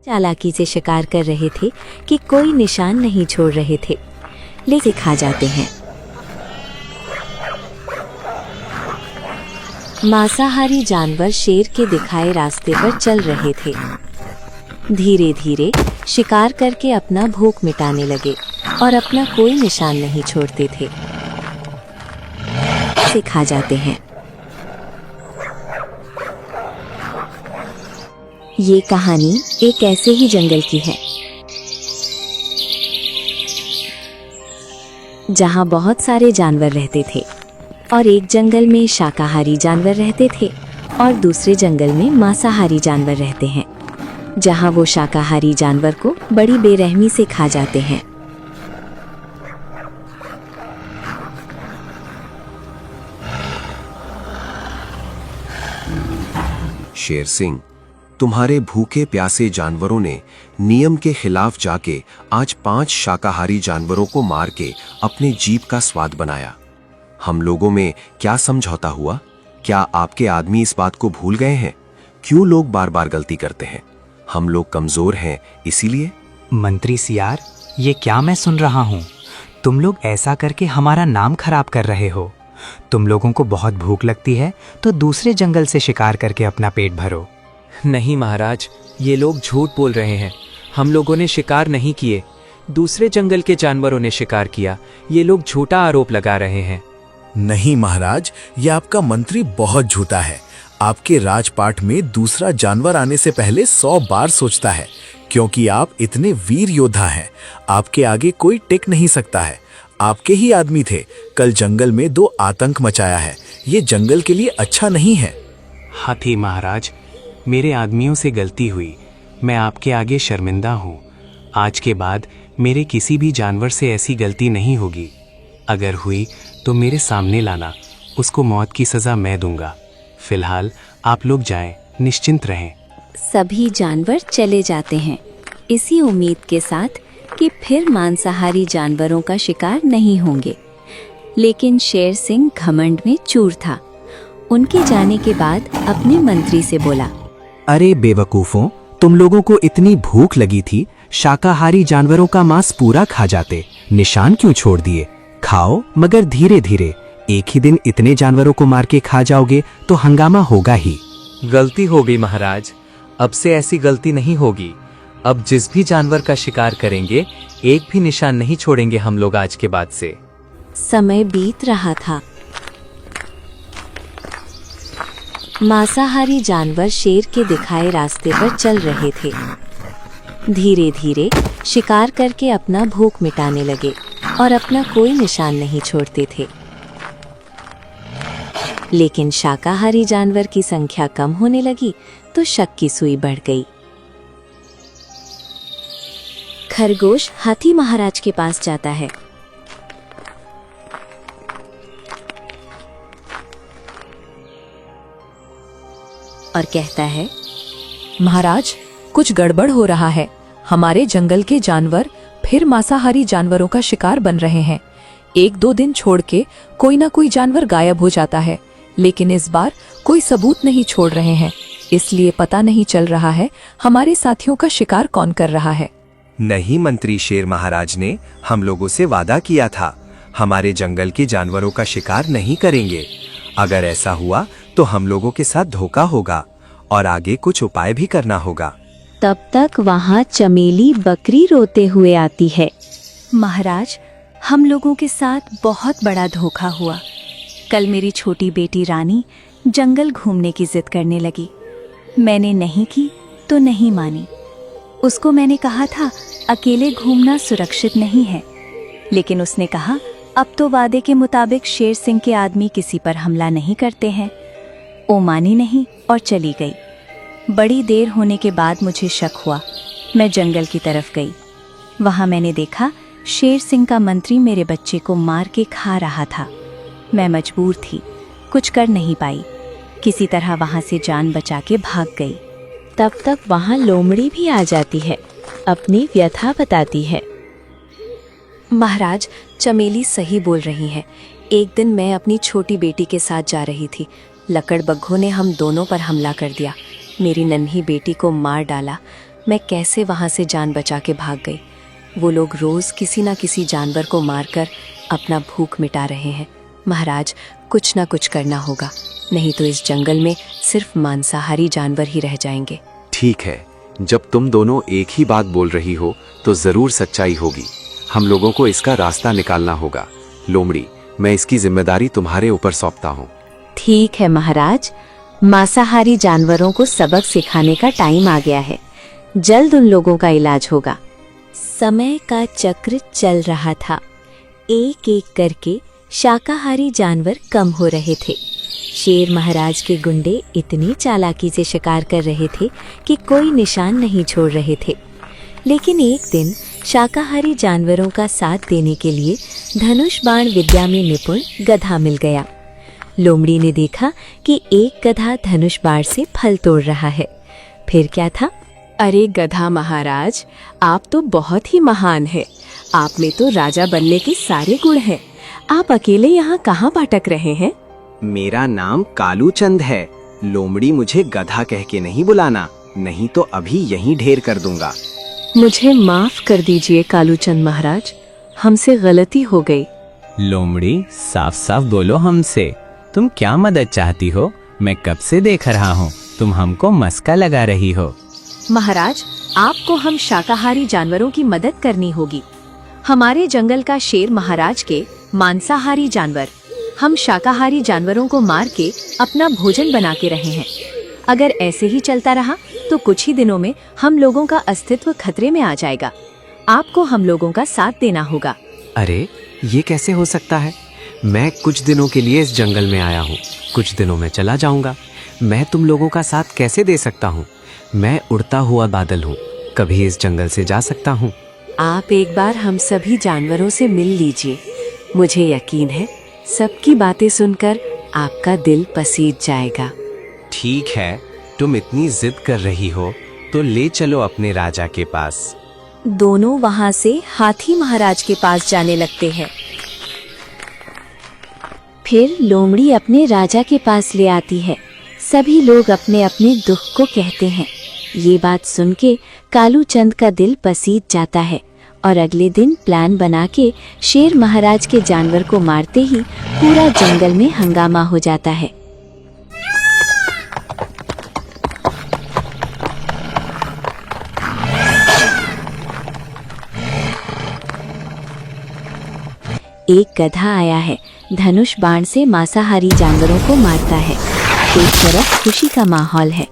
चालाकी से शिकार कर रहे थे कि कोई निशान नहीं छोड़ रहे थे, लेकिन खा जाते हैं। मांसाहारी जानवर शेर के दिखाए रास्ते पर चल रहे थे। धीरे धीरे शिकार करके अपना भूख मिटाने लगे और अपना कोई निशान नहीं छोड़ते थे। इसे खा जाते हैं। ये कहानी एक ऐसे ही जंगल की है जहाँ बहुत सारे जानवर रहते थे और एक जंगल में शाकाहारी जानवर रहते थे और दूसरे जंगल में मांसाहारी जानवर रहते हैं, जहाँ वो शाकाहारी जानवर को बड़ी बेरहमी से खा जाते हैं। शेर सिंह, तुम्हारे भूखे प्यासे जानवरों ने नियम के खिलाफ जाके आज 5 शाकाहारी जानवरों को मार के अपने जीभ का स्वाद बनाया। हम लोगों में क्या समझौता हुआ? क्या आपके आदमी इस बात को भूल गए हैं? क्यों लोग बार बार गलती करते हैं? हम लोग कमजोर हैं इसीलिए? मंत्री सियार, ये क्या मैं सुन रहा हूँ? तुम लोग ऐसा करके हमारा नाम खराब कर रहे हो। तुम लोगों को बहुत भूख लगती है तो दूसरे जंगल से शिकार करके अपना पेट भरो। नहीं महाराज, ये लोग झूठ बोल रहे हैं। हम लोगों ने शिकार नहीं किए, दूसरे जंगल के जानवरों ने शिकार किया। ये लोग झूठा आरोप लगा रहे हैं। नहीं महाराज, ये आपका मंत्री बहुत झूठा है। आपके राजपाट में दूसरा जानवर आने से पहले 100 बार सोचता है, क्योंकि आप इतने वीर योद्धा हैं। आपके आगे कोई टिक नहीं सकता है। आपके ही आदमी थे, कल जंगल में 2 आतंक मचाया है। ये जंगल के लिए अच्छा नहीं है। हाथी महाराज, मेरे आदमियों से गलती हुई। मैं आपके आगे शर्मिंदा हूँ। आज के बाद मेरे किसी भी जानवर से ऐसी गलती नहीं होगी। अगर हुई तो मेरे सामने लाना, उसको मौत की सजा मैं दूंगा। फिलहाल आप लोग जाएं, निश्चिंत रहें। सभी जानवर चले जाते हैं, इसी उम्मीद के साथ कि फिर मांसाहारी जानवरों का शिकार नहीं होंगे। लेकिन शेर सिंह घमंड में चूर था। उनके जाने के बाद अपने मंत्री से बोला, अरे बेवकूफों, तुम लोगों को इतनी भूख लगी थी, शाकाहारी जानवरों का मांस पूरा खा जाते। निशान क्यों छोड़ दिए? खाओ, मगर धीरे धीरे। एक ही दिन इतने जानवरों को मार के खा जाओगे तो हंगामा होगा ही। गलती हो गई महाराज, अब से ऐसी गलती नहीं होगी। अब जिस भी जानवर का शिकार करेंगे, एक भी निशान नहीं छोड़ेंगे हम लोग आज के बाद से। समय बीत रहा था। मांसाहारी जानवर शेर के दिखाए रास्ते पर चल रहे थे। धीरे धीरे शिकार करके अपना भूख मिटाने लगे और अपना कोई निशान नहीं छोड़ते थे। लेकिन शाकाहारी जानवर की संख्या कम होने लगी तो शक की सुई बढ़ गई। खरगोश हाथी महाराज के पास जाता है। और कहता है, महाराज, कुछ गड़बड़ हो रहा है। हमारे जंगल के जानवर फिर मांसाहारी जानवरों का शिकार बन रहे हैं। 1-2 दिन छोड़ के कोई ना कोई जानवर गायब हो जाता है, लेकिन इस बार कोई सबूत नहीं छोड़ रहे हैं। इसलिए पता नहीं चल रहा है हमारे साथियों का शिकार कौन कर रहा है। नहीं मंत्री शेर महाराज ने हम लोगों से वादा किया था, हमारे जंगल के जानवरों का शिकार नहीं करेंगे। अगर ऐसा हुआ तो हम लोगों के साथ धोखा होगा और आगे कुछ उपाय भी करना होगा। तब तक वहाँ चमेली बकरी रोते हुए आती है। महाराज, हम लोगों के साथ बहुत बड़ा धोखा हुआ। कल मेरी छोटी बेटी रानी जंगल घूमने की जिद करने लगी। मैंने नहीं की तो नहीं मानी। उसको मैंने कहा था अकेले घूमना सुरक्षित नहीं है, लेकिन उसने कहा अब तो वादे के मुताबिक शेर सिंह के आदमी किसी पर हमला नहीं करते हैं। वो मानी नहीं और चली गई। बड़ी देर होने के बाद मुझे शक हुआ। मैं जंगल की तरफ गई। वहाँ मैंने देखा शेर सिंह का मंत्री मेरे बच्चे को मार के खा रहा था। मैं मजबूर थी, कुछ कर नहीं पाई। किसी तरह वहाँ से जान बचा के भाग गई। तब तक वहाँ लोमड़ी भी आ जाती है, अपनी व्यथा बताती है। महाराज, चमेली सही बोल रही है। एक दिन मैं अपनी छोटी बेटी के साथ जा रही थी। लकड़बग्घों ने हम दोनों पर हमला कर दिया। मेरी नन्ही बेटी को मार डाला। मैं कैसे वहां से जान बचा के भाग गई। वो लोग रोज किसी ना किसी जानवर को मारकर अपना भूख मिटा रहे हैं। महाराज, कुछ ना कुछ करना होगा, नहीं तो इस जंगल में सिर्फ मांसाहारी जानवर ही रह जाएंगे। ठीक है, जब तुम दोनों एक ही बात बोल रही हो तो जरूर सच्चाई होगी। हम लोगों को इसका रास्ता निकालना होगा। लोमड़ी, मैं इसकी जिम्मेदारी तुम्हारे ऊपर सौंपता हूँ। ठीक है महाराज, मांसाहारी जानवरों को सबक सिखाने का टाइम आ गया है। जल्द उन लोगों का इलाज होगा। समय का चक्र चल रहा था। एक एक करके शाकाहारी जानवर कम हो रहे थे। शेर महाराज के गुंडे इतनी चालाकी से शिकार कर रहे थे कि कोई निशान नहीं छोड़ रहे थे। लेकिन एक दिन शाकाहारी जानवरों का साथ देने के लिए धनुष बाण विद्या में निपुण गधा मिल गया। लोमड़ी ने देखा कि एक गधा धनुष बाण से फल तोड़ रहा है। फिर क्या था? अरे गधा महाराज, आप तो बहुत ही महान हैं। आप में तो राजा बनने के सारे गुण हैं। आप अकेले यहाँ कहाँ भटक रहे हैं? मेरा नाम कालू चंद है। लोमड़ी मुझे गधा कह के नहीं बुलाना, नहीं तो अभी यहीं ढेर कर दूंगा। मुझे माफ कर दीजिए कालूचंद महाराज, हमसे गलती हो गई। लोमड़ी, साफ साफ बोलो हमसे, तुम क्या मदद चाहती हो? मैं कब से देख रहा हूँ तुम हमको मस्का लगा रही हो। महाराज, आपको हम शाकाहारी जानवरों की मदद करनी होगी। हमारे जंगल का शेर महाराज के मांसाहारी जानवर हम शाकाहारी जानवरों को मार के अपना भोजन बना के रहे हैं। अगर ऐसे ही चलता रहा तो कुछ ही दिनों में हम लोगों का अस्तित्व खतरे में आ जाएगा। आपको हम लोगों का साथ देना होगा। अरे, ये कैसे हो सकता है? मैं कुछ दिनों के लिए इस जंगल में आया हूँ, कुछ दिनों में चला जाऊंगा। मैं तुम लोगों का साथ कैसे दे सकता हूँ? मैं उड़ता हुआ बादल हूँ, कभी इस जंगल से जा सकता हूँ। आप एक बार हम सभी जानवरों से मिल लीजिए। मुझे यकीन है सबकी बातें सुनकर आपका दिल पसीज जाएगा। ठीक है, तुम इतनी जिद कर रही हो तो ले चलो अपने राजा के पास। दोनों वहां से हाथी महाराज के पास जाने लगते हैं। फिर लोमड़ी अपने राजा के पास ले आती है। सभी लोग अपने अपने दुख को कहते हैं। ये बात सुन के कालू चंद का दिल पसीज जाता है और अगले दिन प्लान बना के शेर महाराज के जानवर को मारते ही पूरा जंगल में हंगामा हो जाता है। एक गधा आया है, धनुष बाण से मांसाहारी जानवरों को मारता है। एक तरफ खुशी का माहौल है,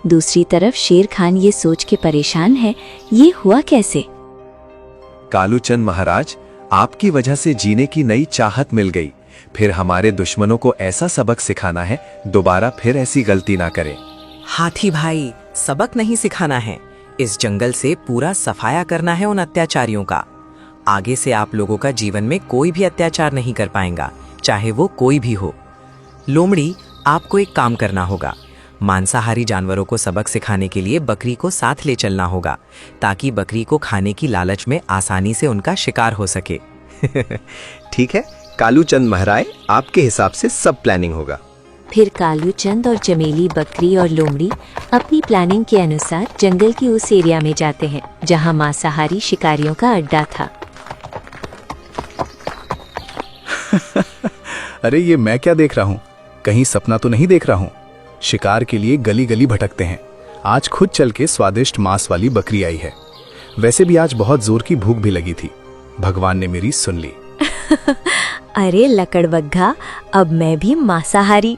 दूसरी तरफ शेर खान ये सोच के परेशान है, ये हुआ कैसे? कालूचंद महाराज, आपकी वजह से जीने की नई चाहत मिल गई। फिर हमारे दुश्मनों को ऐसा सबक सिखाना है, दोबारा फिर ऐसी गलती ना करें। हाथी भाई, सबक नहीं सिखाना है, इस जंगल से पूरा सफाया करना है उन अत्याचारियों का। आगे से आप लोगों का जीवन में कोई भी अत्याचार नहीं कर पाएगा, चाहे वो कोई भी हो। लोमड़ी, आपको एक काम करना होगा। मांसाहारी जानवरों को सबक सिखाने के लिए बकरी को साथ ले चलना होगा, ताकि बकरी को खाने की लालच में आसानी से उनका शिकार हो सके। ठीक है कालूचंद महाराज, आपके हिसाब से सब प्लानिंग होगा। फिर कालूचंद और चमेली, बकरी और लोमड़ी अपनी प्लानिंग के अनुसार जंगल की उस एरिया में जाते हैं जहां मांसाहारी शिकारियों का अड्डा था। अरे, ये मैं क्या देख रहा हूँ? कहीं सपना तो नहीं देख रहा हूँ? शिकार के लिए गली गली भटकते हैं। आज खुद चल के स्वादिष्ट मांस वाली बकरी आई है। वैसे भी आज बहुत जोर की भूख भी लगी थी। भगवान ने मेरी सुन ली। अरे लकड़बग्घा, अब मैं भी मांसाहारी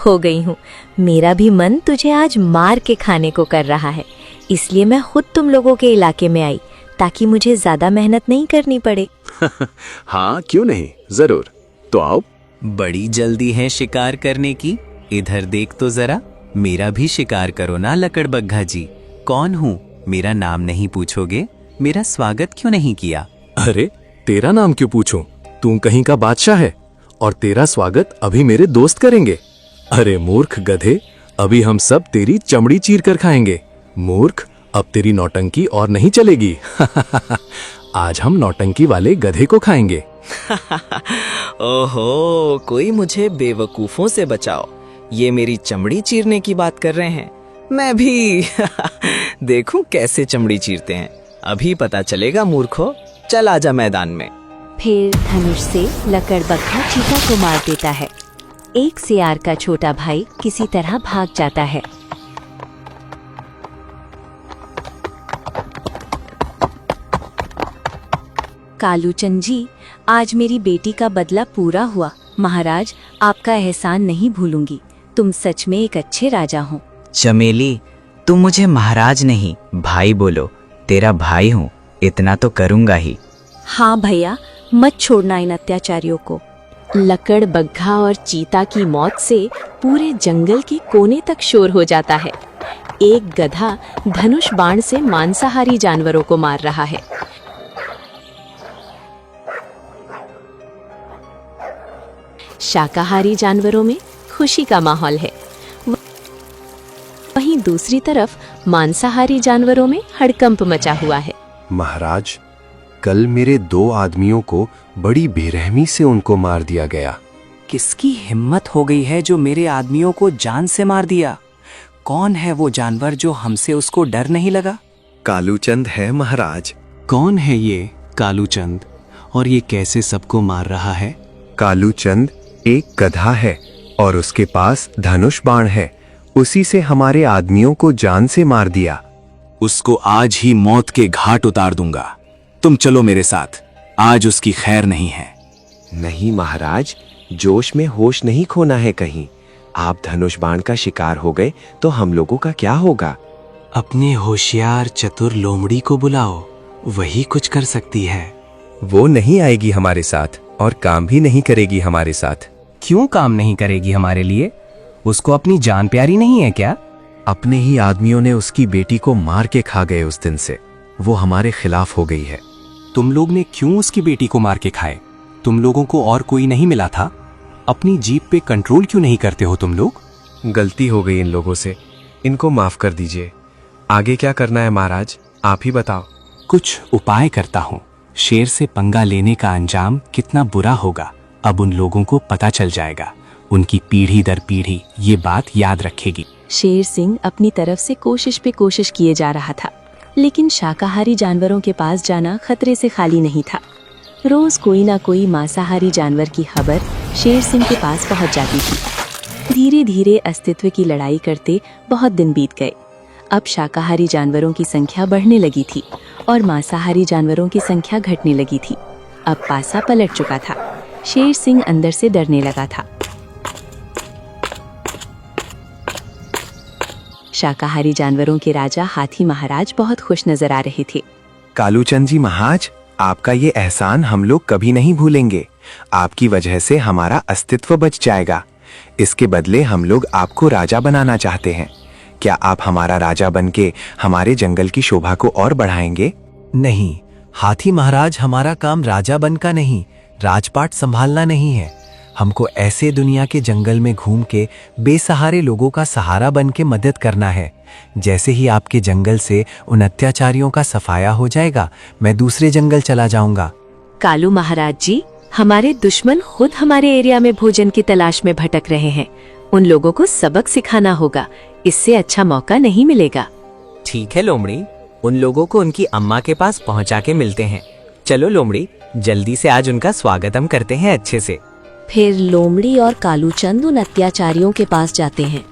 हो गई हूँ। मेरा भी मन तुझे आज मार के खाने को कर रहा है, इसलिए मैं खुद तुम लोगों के इलाके में आई, ताकि मुझे ज्यादा मेहनत नहीं करनी पड़े। हाँ, क्यों नहीं, जरूर, तो आओ। बड़ी जल्दी है शिकार करने की, इधर देख तो जरा। मेरा भी शिकार करो ना लकड़बग्घा जी। कौन हूँ, मेरा नाम नहीं पूछोगे? मेरा स्वागत क्यों नहीं किया? अरे, तेरा नाम क्यों पूछूं? तू कहीं का बादशाह है और तेरा स्वागत अभी मेरे दोस्त करेंगे। अरे मूर्ख गधे, अभी हम सब तेरी चमड़ी चीर कर खाएंगे। मूर्ख, अब तेरी नौटंकी और नहीं चलेगी। आज हम नौटंकी वाले गधे को खाएंगे। ओहो, कोई मुझे बेवकूफों से बचाओ। ये मेरी चमड़ी चीरने की बात कर रहे हैं। मैं भी देखूं कैसे चमड़ी चीरते हैं, अभी पता चलेगा मूर्खो। चल आजा मैदान में। फिर धनुष से लकड़बग्घा चीता को मार देता है। एक सियार का छोटा भाई किसी तरह भाग जाता है। कालूचंद जी, आज मेरी बेटी का बदला पूरा हुआ। महाराज, आपका एहसान नहीं भूलूंगी। तुम सच में एक अच्छे राजा हो। चमेली, तुम मुझे महाराज नहीं भाई बोलो। तेरा भाई हूँ, इतना तो करूँगा ही। हाँ भैया, मत छोड़ना इन अत्याचारियों को। लकड़बग्घा और चीता की मौत से पूरे जंगल के कोने तक शोर हो जाता है। एक गधा धनुष बाण से मांसाहारी जानवरों को मार रहा है। शाकाहारी जानवरों में खुशी का माहौल है, वहीं दूसरी तरफ मांसाहारी जानवरों में हड़कंप मचा हुआ है। महाराज, कल मेरे 2 आदमियों को बड़ी बेरहमी से उनको मार दिया गया। किसकी हिम्मत हो गई है जो मेरे आदमियों को जान से मार दिया? कौन है वो जानवर जो हमसे उसको डर नहीं लगा? कालूचंद है महाराज। कौन है ये कालूचंद, और ये कैसे सबको मार रहा है? कालूचंद एक गधा है और उसके पास धनुष बाण है। उसी से हमारे आदमियों को जान से मार दिया। उसको आज ही मौत के घाट उतार दूंगा। तुम चलो मेरे साथ, आज उसकी खैर नहीं है। नहीं महाराज, जोश में होश नहीं खोना है कहीं। आप धनुष बाण का शिकार हो गए तो हम लोगों का क्या होगा? अपने होशियार चतुर लोमड़ी को बुलाओ, वही कुछ कर सकती है। वो नहीं आएगी हमारे साथ और काम भी नहीं करेगी हमारे साथ। क्यों काम नहीं करेगी हमारे लिए? उसको अपनी जान प्यारी नहीं है क्या? अपने ही आदमियों ने उसकी बेटी को मार के खा गए। उस दिन से वो हमारे खिलाफ हो गई है। तुम लोग ने क्यों उसकी बेटी को मार के खाए? तुम लोगों को और कोई नहीं मिला था? अपनी जीभ पे कंट्रोल क्यों नहीं करते हो तुम लोग? गलती हो गई इन लोगों से, इनको माफ कर दीजिए। आगे क्या करना है महाराज, आप ही बताओ। कुछ उपाय करता हूँ। शेर से पंगा लेने का अंजाम कितना बुरा होगा, अब उन लोगों को पता चल जाएगा। उनकी पीढ़ी दर पीढ़ी ये बात याद रखेगी। शेर सिंह अपनी तरफ से कोशिश पे कोशिश किए जा रहा था, लेकिन शाकाहारी जानवरों के पास जाना खतरे से खाली नहीं था। रोज कोई ना कोई मांसाहारी जानवर की खबर शेर सिंह के पास पहुंच जाती थी। धीरे धीरे अस्तित्व की लड़ाई करते बहुत दिन बीत गए। अब शाकाहारी जानवरों की संख्या बढ़ने लगी थी और मांसाहारी जानवरों की संख्या घटने लगी थी। अब पासा पलट चुका था। शेर सिंह अंदर से डरने लगा था। शाकाहारी जानवरों के राजा हाथी महाराज बहुत खुश नजर आ रहे थे। कालूचंद जी महाराज, आपका ये एहसान हम लोग कभी नहीं भूलेंगे। आपकी वजह से हमारा अस्तित्व बच जाएगा। इसके बदले हम लोग आपको राजा बनाना चाहते हैं। क्या आप हमारा राजा बनके हमारे जंगल की शोभा को और बढ़ाएंगे? नहीं हाथी महाराज, हमारा काम राजा बनका नहीं, राजपाट संभालना नहीं है। हमको ऐसे दुनिया के जंगल में घूम के बेसहारे लोगों का सहारा बन के मदद करना है। जैसे ही आपके जंगल से उन अत्याचारियों का सफाया हो जाएगा, मैं दूसरे जंगल चला जाऊंगा। कालू महाराज जी, हमारे दुश्मन खुद हमारे एरिया में भोजन की तलाश में भटक रहे हैं। उन लोगों को सबक सिखाना होगा। इससे अच्छा मौका नहीं मिलेगा। ठीक है लोमड़ी, उन लोगों को उनकी अम्मा के पास पहुंचा के मिलते हैं। चलो लोमड़ी, जल्दी से आज उनका स्वागत हम करते हैं अच्छे से। फिर लोमड़ी और कालूचंद उन अत्याचारियों के पास जाते हैं।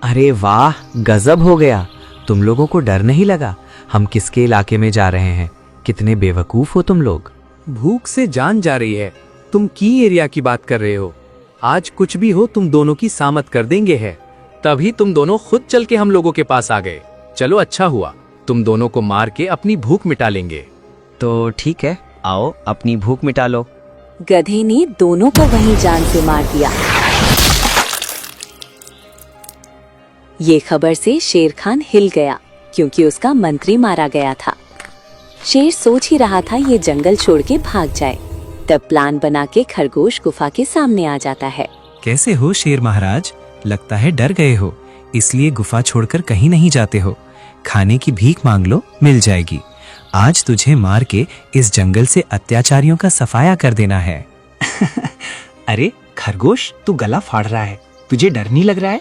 अरे वाह, गजब हो गया। तुम लोगों को डर नहीं लगा? हम किसके इलाके में जा रहे हैं? कितने बेवकूफ हो तुम लोग। भूख से जान जा रही है, तुम की एरिया की बात कर रहे हो? आज कुछ भी हो तुम दोनों की सामत कर देंगे है। तभी तुम दोनों खुद चल के हम लोगों के पास आ गए। चलो अच्छा हुआ, तुम दोनों को मार के अपनी भूख मिटा लेंगे। तो ठीक है, आओ अपनी भूख मिटा लो। गधे ने दोनों को वहीं जान से मार दिया। ये खबर से शेर खान हिल गया, क्योंकि उसका मंत्री मारा गया था। शेर सोच ही रहा था ये जंगल छोड़ के भाग जाए, तब प्लान बना के खरगोश गुफा के सामने आ जाता है। कैसे हो शेर महाराज? लगता है डर गए हो, इसलिए गुफा छोड़कर कहीं नहीं जाते हो। खाने की भीख मांग लो, मिल जाएगी। आज तुझे मार के इस जंगल से अत्याचारियों का सफाया कर देना है। अरे खरगोश, तू गला फाड़ रहा है, तुझे डर नहीं लग रहा है?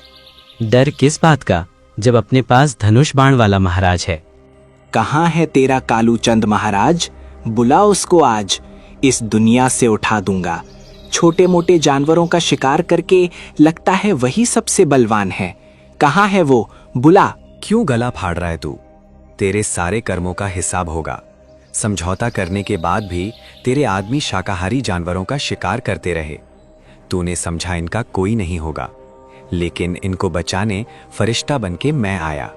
डर किस बात का, जब अपने पास धनुष बाण वाला महाराज है। कहाँ है तेरा कालू चंद महाराज? बुला उसको आज, इस दुनिया से उठा दूंगा। छोटे मोटे जानवरों का शिकार करके लगता है वही सबसे बलवान है। कहाँ है वो? बुला। क्यों गला फाड़ रहा है तू? तेरे सारे कर्मों का हिसाब होगा। समझौता करने के बाद भी तेरे आदमी शाकाहारी जानवरों का शिकार करते रहे। तूने समझा इनका कोई नहीं होगा, लेकिन इनको बचाने फरिश्ता बनके मैं आया।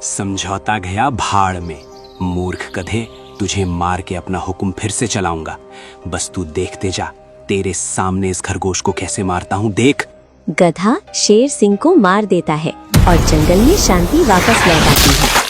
समझौता गया भाड़ में। मूर्ख गधे, तुझे मार के अपना हुक्म फिर से चलाऊंगा। बस तू देखते जा, तेरे सामने इस खरगोश को कैसे मारता हूँ, देख। गधा शेर सिंह को मार देता है और जंगल में शांति वापस लौट आती है।